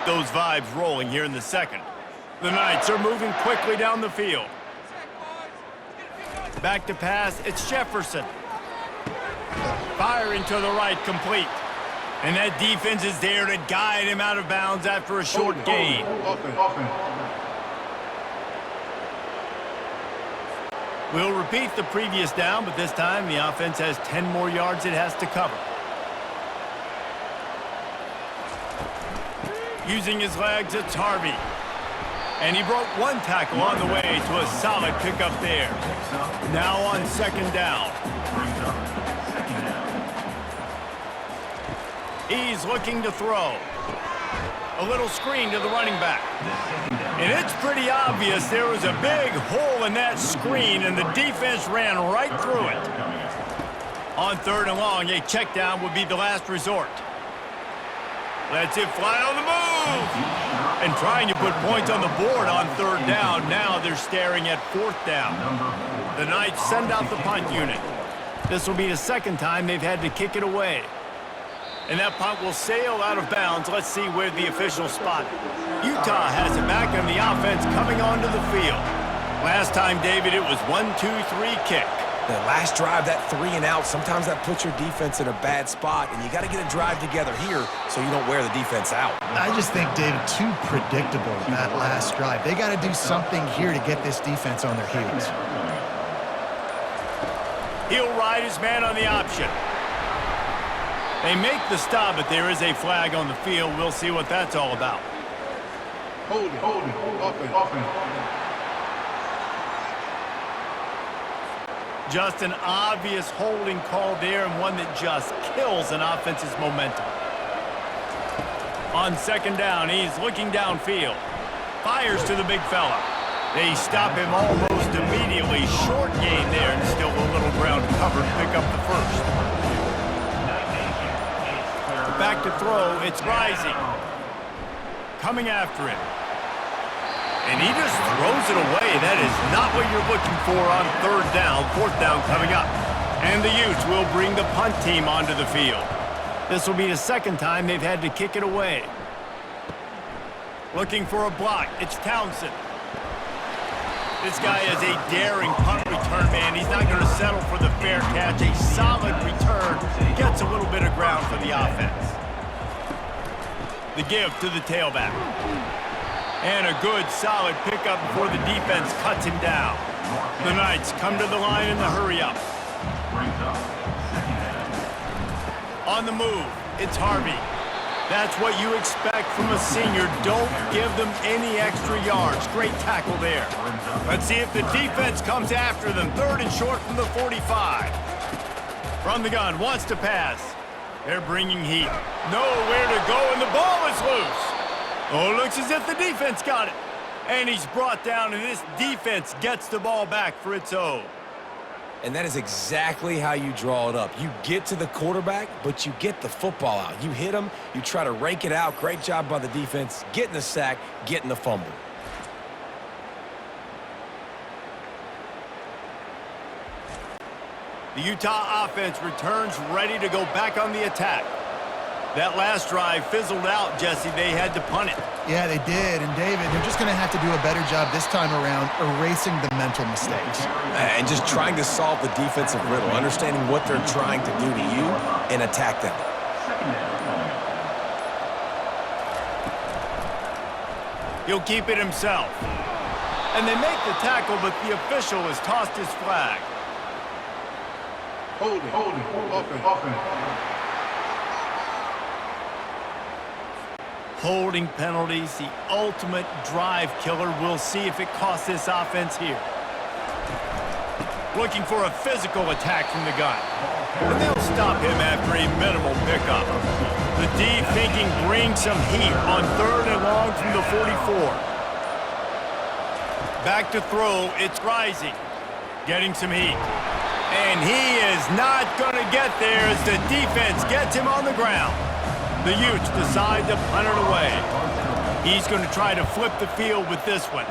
those vibes rolling here in the second. The Knights are moving quickly down the field. Back to pass, it's Jefferson. Firing to the right, complete. And that defense is there to guide him out of bounds after a short gain. We'll repeat the previous down, but this time the offense has 10 more yards it has to cover. Using his legs, it's Harvey. And he broke one tackle on the way to a solid pickup there. Now on second down. He's looking to throw. A little screen to the running back. And it's pretty obvious there was a big hole in that screen, and the defense ran right through it. On third and long, a check down would be the last resort. Lets it fly on the move. And trying to put points on the board on third down. Now they're staring at fourth down. The Knights send out the punt unit. This will be the second time they've had to kick it away. And that punt will sail out of bounds. Let's see where the official spot it. Utah has it back on the offense coming onto the field. Last time, David, it was 1-2-3 kick. The last drive, that 3 and out, sometimes that puts your defense in a bad spot, and you got to get a drive together here so you don't wear the defense out. I just think, David, too predictable that last drive. They got to do something here to get this defense on their heels. He'll ride his man on the option. They make the stop, but there is a flag on the field. We'll see what that's all about. Hold it, offense. Just an obvious holding call there, and one that just kills an offense's momentum. On second down, he's looking downfield. Fires to the big fella. They stop him almost immediately. Short gain there, and still a little ground covered to pick up the first. Back to throw, it's Rising. Coming after him. And he just throws it away. That is not what you're looking for on third down. Fourth down coming up. And the Utes will bring the punt team onto the field. This will be the second time they've had to kick it away. Looking for a block, it's Townsend. This guy is a daring punt return man. He's not going to settle for the fair catch. A solid return. Gets a little bit of ground for the offense. The give to the tailback. And a good, solid pickup before the defense cuts him down. The Knights come to the line in the hurry-up. On the move, it's Harvey. That's what you expect from a senior. Don't give them any extra yards. Great tackle there. Let's see if the defense comes after them. Third and short from the 45. From the gun, wants to pass. They're bringing heat. Nowhere to go, and the ball is loose. Oh, looks as if the defense got it. And he's brought down, and this defense gets the ball back for its own. And that is exactly how you draw it up. You get to the quarterback, but you get the football out. You hit him, you try to rake it out. Great job by the defense, getting the sack, getting the fumble. The Utah offense returns ready to go back on the attack. That last drive fizzled out, Jesse. They had to punt it. Yeah, they did. And, David, they're just going to have to do a better job this time around erasing the mental mistakes. And just trying to solve the defensive riddle, understanding what they're trying to do to you and attack them. He'll keep it himself. And they make the tackle, but the official has tossed his flag. Hold it, offense. Holding penalties, the ultimate drive killer. We'll see if it costs this offense here. Looking for a physical attack from the gun. And they'll stop him after a minimal pickup. The D thinking bring some heat on third and long from the 44. Back to throw, it's Rising. Getting some heat. And he is not going to get there as the defense gets him on the ground. The Utes decide to punt it away. He's going to try to flip the field with this one.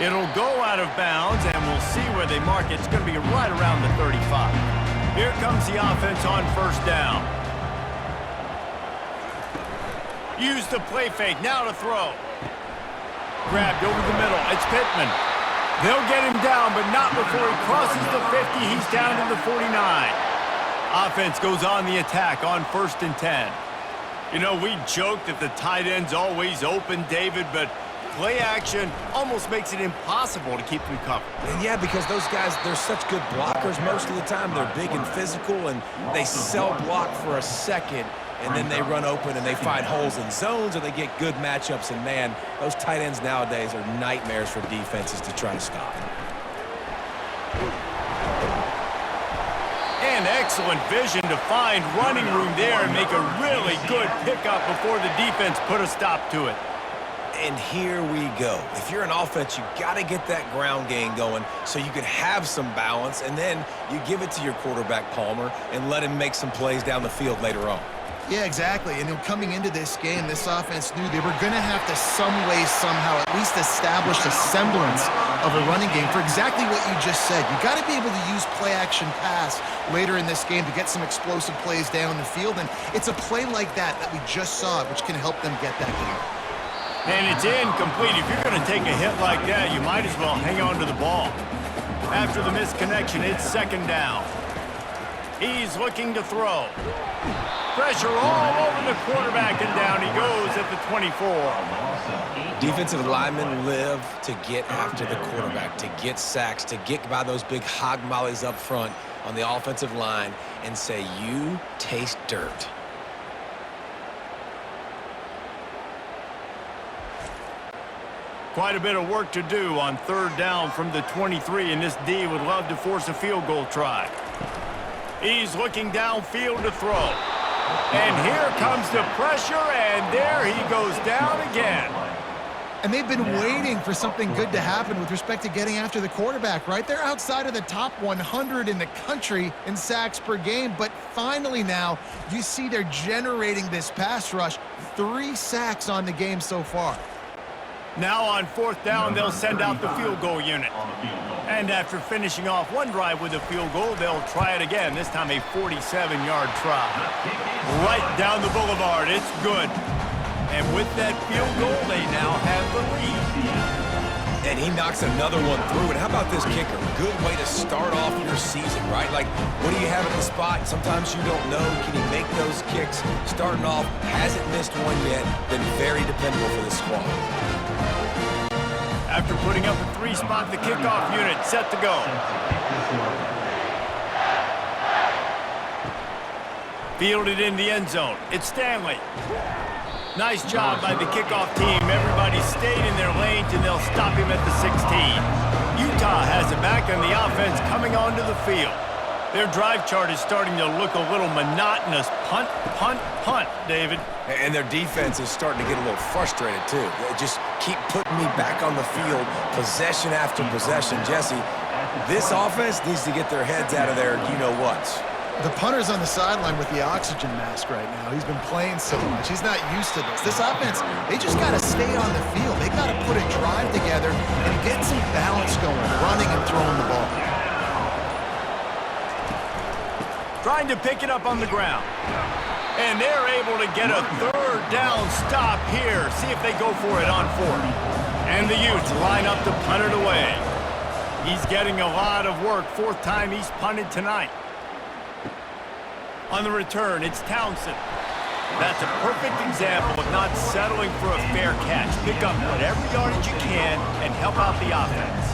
It'll go out of bounds, and we'll see where they mark it. It's going to be right around the 35. Here comes the offense on first down. Use the play fake. Now to throw. Grabbed over the middle. It's Pittman. They'll get him down, but not before he crosses the 50. He's down to the 49. Offense goes on the attack on 1st and 10. You know, we joke that the tight end's always open, David, but play action almost makes it impossible to keep them covered. And yeah, because those guys, they're such good blockers most of the time. They're big and physical, and they sell block for a second, and then they run open and they find holes in zones, or they get good matchups. And, man, those tight ends nowadays are nightmares for defenses to try to stop. And excellent vision to find running room there and make a really good pickup before the defense put a stop to it. And here we go. If you're an offense, you got to get that ground game going so you can have some balance, and then you give it to your quarterback, Palmer, and let him make some plays down the field later on. Yeah, exactly. And coming into this game, this offense knew they were going to have to some way, somehow, at least establish a semblance of a running game for exactly what you just said. You got to be able to use play-action pass later in this game to get some explosive plays down the field. And it's a play like that we just saw, which can help them get that game. And it's incomplete. If you're going to take a hit like that, you might as well hang on to the ball. After the misconnection, it's 2nd down. He's looking to throw. Pressure all over the quarterback, and down he goes at the 24. Defensive linemen live to get after the quarterback, to get sacks, to get by those big hog mollies up front on the offensive line and say, you taste dirt. Quite a bit of work to do on 3rd down from the 23, and this D would love to force a field goal try. He's looking downfield to throw. And here comes the pressure, and there he goes down again. And they've been waiting for something good to happen with respect to getting after the quarterback, right? They're outside of the top 100 in the country in sacks per game, but finally now you see they're generating this pass rush. 3 sacks on the game so far. Now on 4th down, they'll send out the field goal unit. And after finishing off one drive with a field goal, they'll try it again, this time a 47-yard try. Right down the boulevard, it's good. And with that field goal, they now have the lead. And he knocks another one through. And how about this kicker? Good way to start off your season, right? Like, what do you have at the spot? Sometimes you don't know. Can he make those kicks? Starting off, hasn't missed one yet. Been very dependable for the squad. After putting up a 3-spot, the kickoff unit set to go. Fielded in the end zone. It's Stanley. Nice job by the kickoff team. Everybody stayed in their lanes, and they'll stop him at the 16. Utah has it back, and the offense coming onto the field. Their drive chart is starting to look a little monotonous. Punt, punt, punt, David. And their defense is starting to get a little frustrated, too. They just keep putting me back on the field, possession after possession. Jesse, this offense needs to get their heads out of their you-know-whats. The punter's on the sideline with the oxygen mask right now. He's been playing so much. He's not used to this. This offense, they just got to stay on the field. They got to put a drive together and get some balance going, running and throwing the ball. Trying to pick it up on the ground. And they're able to get a 3rd down stop here. See if they go for it on 4th. And the Utes line up to punt it away. He's getting a lot of work. 4th time he's punted tonight. On the return, it's Townsend. That's a perfect example of not settling for a fair catch. Pick up whatever yardage you can and help out the offense.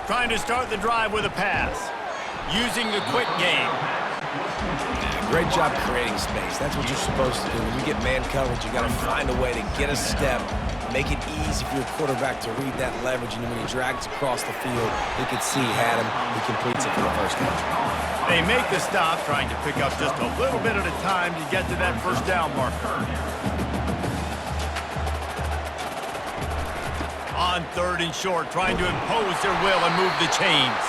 Trying to start the drive with a pass. Using the quick game. Great job creating space. That's what you're supposed to do. When you get man coverage, you got to find a way to get a step, make it easy for your quarterback to read that leverage, and when he drags across the field, he could see he had him. He completes it for the 1st down. They make the stop, trying to pick up just a little bit at a time to get to that 1st down marker. On 3rd and short, trying to impose their will and move the chains.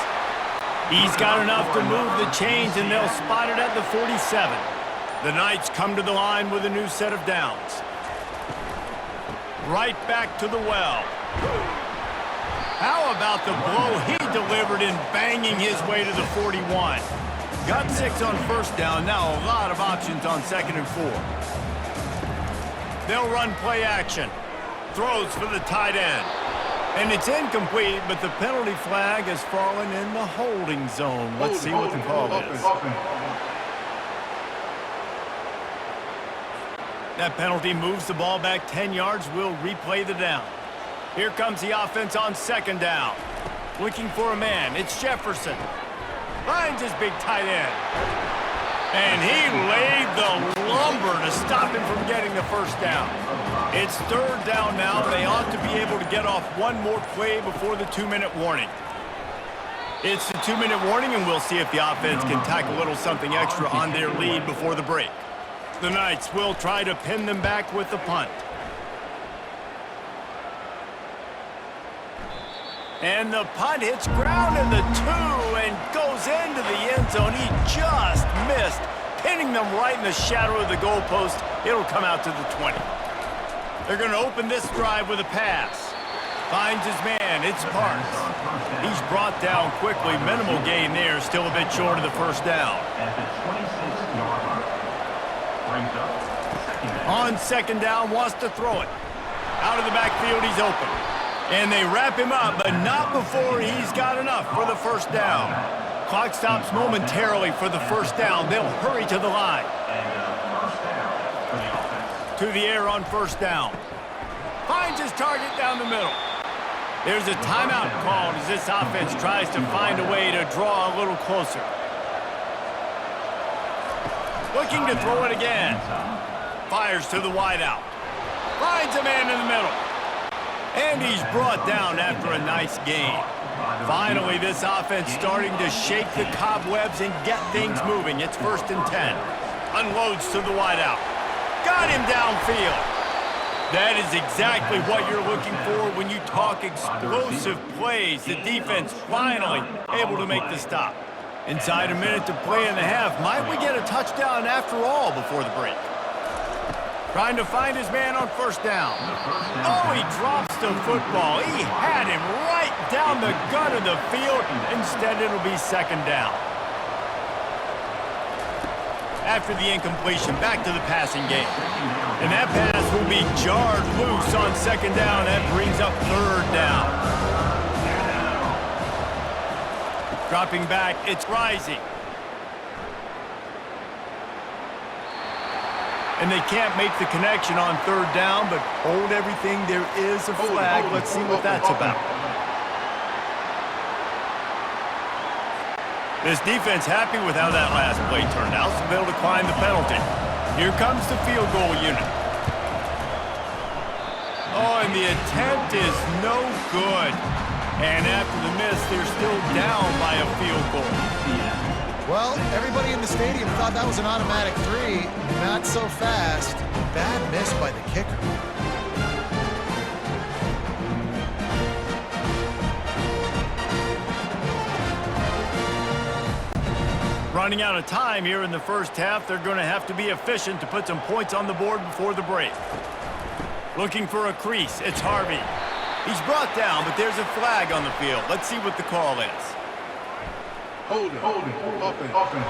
He's got enough to move the chains, and they'll spot it at the 47. The Knights come to the line with a new set of downs. Right back to the well. How about the blow he delivered in banging his way to the 41? Got 6 on first down. Now a lot of options on 2nd and 4. They'll run play action. Throws for the tight end. And it's incomplete, but the penalty flag has fallen in the holding zone. Let's see what the call is. That penalty moves the ball back 10 yards. We'll replay the down. Here comes the offense on 2nd down. Looking for a man. It's Jefferson. Finds his big tight end. And he laid the lumber to stop him from getting the first down. It's 3rd down now. They ought to be able to get off one more play before the 2-minute warning. It's the 2-minute warning, and we'll see if the offense can tack a little something extra on their lead before the break. The Knights will try to pin them back with the punt. And the punt hits ground in the 2 and goes into the end zone. He just missed, pinning them right in the shadow of the goalpost. It'll come out to the 20. They're going to open this drive with a pass. Finds his man. It's Parks. He's brought down quickly. Minimal gain there. Still a bit short of the first down. On 2nd down, wants to throw it. Out of the backfield, he's open. And they wrap him up, but not before he's got enough for the first down. Clock stops momentarily for the first down. They'll hurry to the line. To the air on 1st down. Finds his target down the middle. There's a timeout called as this offense tries to find a way to draw a little closer. Looking to throw it again. Fires to the wideout. Finds a man in the middle. And he's brought down after a nice gain. Finally, this offense starting to shake the cobwebs and get things moving. It's 1st and 10. Unloads to the wideout. Got him downfield. That is exactly what you're looking for when you talk explosive plays. The defense finally able to make the stop. Inside a minute to play in the half. Might we get a touchdown after all before the break? Trying to find his man on 1st down. Oh, he drops the football. He had him right down the gut of the field. Instead, it'll be 2nd down. After the incompletion, back to the passing game. And that pass will be jarred loose on 2nd down. That brings up 3rd down. Dropping back, it's Rising. And they can't make the connection on 3rd down, but hold everything. There is a flag. Let's see what that's about. This defense happy with how that last play turned out, so they'll decline the penalty. Here comes the field goal unit. Oh, and the attempt is no good. And after the miss, they're still down by a field goal. Well, everybody in the stadium thought that was an automatic 3. Not so fast. Bad miss by the kicker. Running out of time here in the first half. They're going to have to be efficient to put some points on the board before the break. Looking for a crease. It's Harvey. He's brought down, but there's a flag on the field. Let's see what the call is. Hold it, open.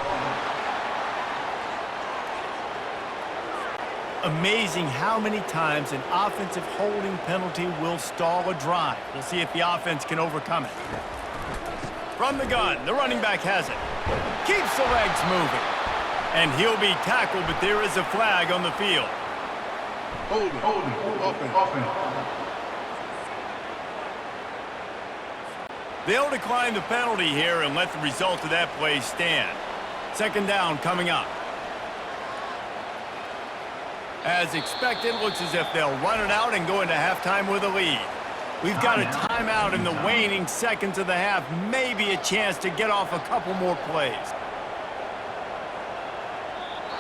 Amazing how many times an offensive holding penalty will stall a drive. We'll see if the offense can overcome it. From the gun, the running back has it. Keeps the legs moving. And he'll be tackled, but there is a flag on the field. Hold it, open. They'll decline the penalty here and let the result of that play stand. 2nd down coming up. As expected, looks as if they'll run it out and go into halftime with a lead. We've got a timeout in the waning seconds of the half. Maybe a chance to get off a couple more plays.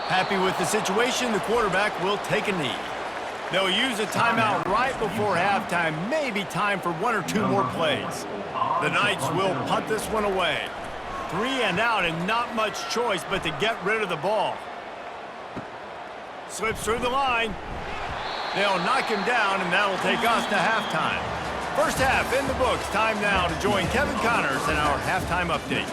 Happy with the situation, the quarterback will take a knee. They'll use a timeout right before halftime. Maybe time for 1 or 2 more plays. The Knights will punt this one away. 3 and out and not much choice but to get rid of the ball. Slips through the line. They'll knock him down, and that'll take us to halftime. First half in the books. Time now to join Kevin Connors in our halftime update.